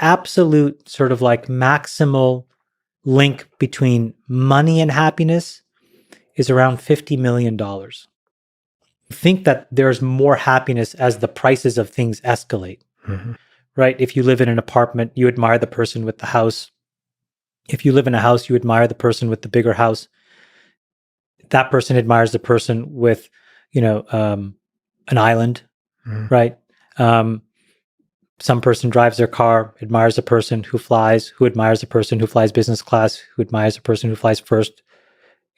absolute sort of like maximal link between money and happiness is around $50 million. Think that there's more happiness as the prices of things escalate, right? If you live in an apartment, you admire the person with the house. If you live in a house, you admire the person with the bigger house. That person admires the person with, an island, right? Some person drives their car, admires the person who flies, who admires the person who flies business class, who admires the person who flies first,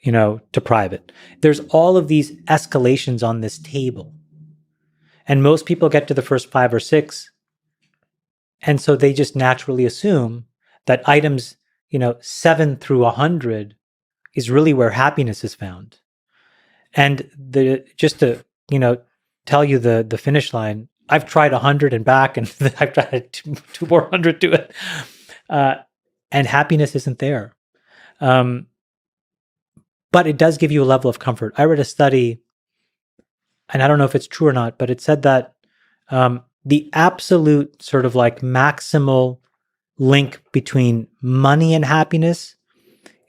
to private. There's all of these escalations on this table. And most people get to the first 5 or 6. And so they just naturally assume that items, 7 through 100 is really where happiness is found. And just to, tell you the finish line, I've tried 100 and back, and I've tried two more 100 to it. And happiness isn't there. But it does give you a level of comfort. I read a study, and I don't know if it's true or not, but it said that the absolute sort of like maximal link between money and happiness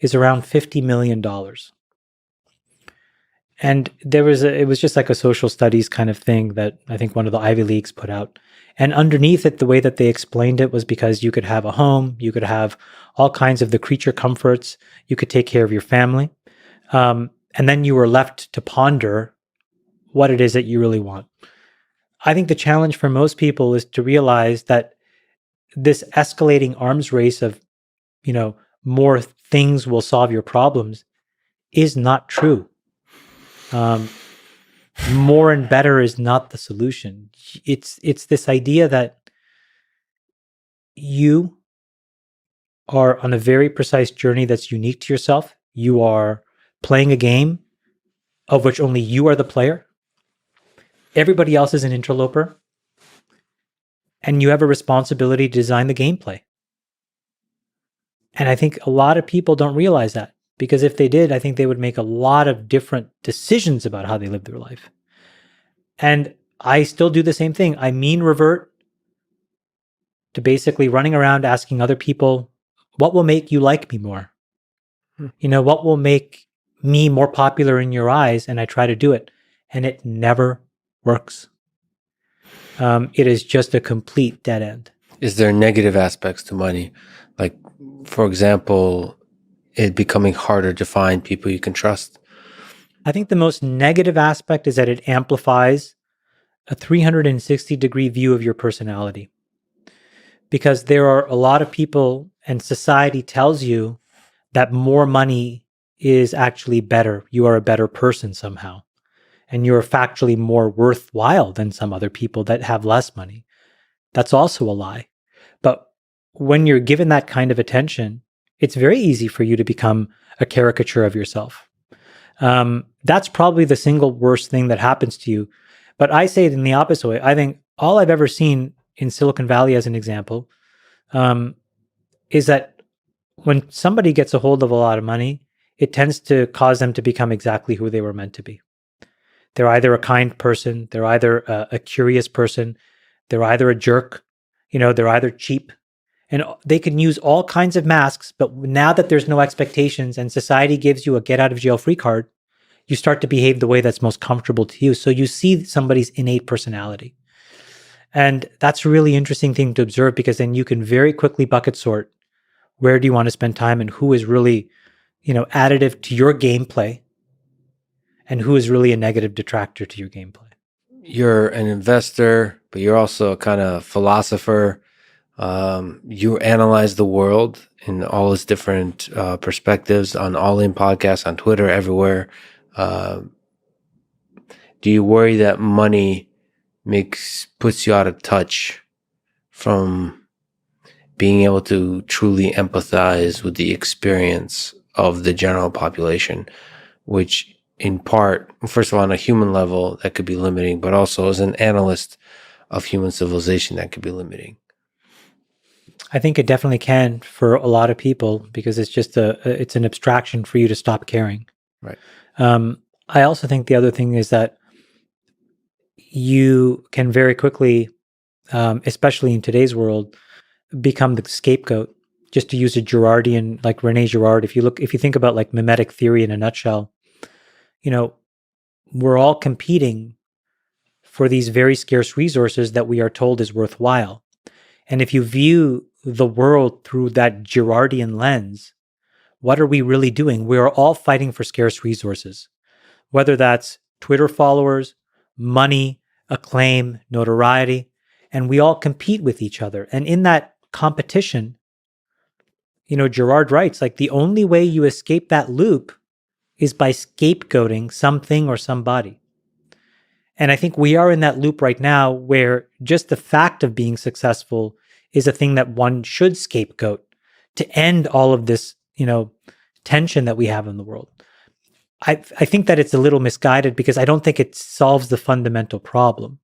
is around $50 million. And it was just like a social studies kind of thing that I think one of the Ivy Leagues put out. And underneath it, the way that they explained it was because you could have a home, you could have all kinds of the creature comforts, you could take care of your family. And then you were left to ponder what it is that you really want. I think the challenge for most people is to realize that this escalating arms race of, more things will solve your problems is not true. More and better is not the solution. It's this idea that you are on a very precise journey that's unique to yourself. You are playing a game of which only you are the player. Everybody else is an interloper. And you have a responsibility to design the gameplay. And I think a lot of people don't realize that, because if they did, I think they would make a lot of different decisions about how they live their life. And I still do the same thing. I revert to basically running around asking other people, what will make you like me more? What will make me more popular in your eyes? And I try to do it. And it never works. It is just a complete dead end. Is there negative aspects to money? Like, for example, it becoming harder to find people you can trust? I think the most negative aspect is that it amplifies a 360-degree view of your personality. Because there are a lot of people, and society tells you that more money is actually better. You are a better person somehow. And you're factually more worthwhile than some other people that have less money. That's also a lie. But when you're given that kind of attention, it's very easy for you to become a caricature of yourself. That's probably the single worst thing that happens to you. But I say it in the opposite way. I think all I've ever seen in Silicon Valley, as an example, is that when somebody gets a hold of a lot of money, it tends to cause them to become exactly who they were meant to be. They're either a kind person, they're either a curious person, they're either a jerk, they're either cheap. And they can use all kinds of masks, but now that there's no expectations and society gives you a get out of jail free card, you start to behave the way that's most comfortable to you. So you see somebody's innate personality. And that's a really interesting thing to observe, because then you can very quickly bucket sort where do you want to spend time and who is really, additive to your gameplay and who is really a negative detractor to your gameplay. You're an investor, but you're also a kind of philosopher. You analyze the world in all its different perspectives on All In Podcasts, on Twitter, everywhere. Do you worry that money puts you out of touch from being able to truly empathize with the experience of the general population, which in part, first of all, on a human level, that could be limiting, but also as an analyst of human civilization, that could be limiting? I think it definitely can for a lot of people, because it's just it's an abstraction for you to stop caring. Right. I also think the other thing is that you can very quickly, especially in today's world, become the scapegoat. Just to use a Girardian, like Rene Girard, if you think about like mimetic theory in a nutshell, we're all competing for these very scarce resources that we are told is worthwhile. And if you view the world through that Girardian lens, what are we really doing? We are all fighting for scarce resources, whether that's Twitter followers, money, acclaim, notoriety, and we all compete with each other. And in that competition, Girard writes, like, the only way you escape that loop is by scapegoating something or somebody. And I think we are in that loop right now where just the fact of being successful is a thing that one should scapegoat to end all of this, tension that we have in the world. I think that it's a little misguided because I don't think it solves the fundamental problem.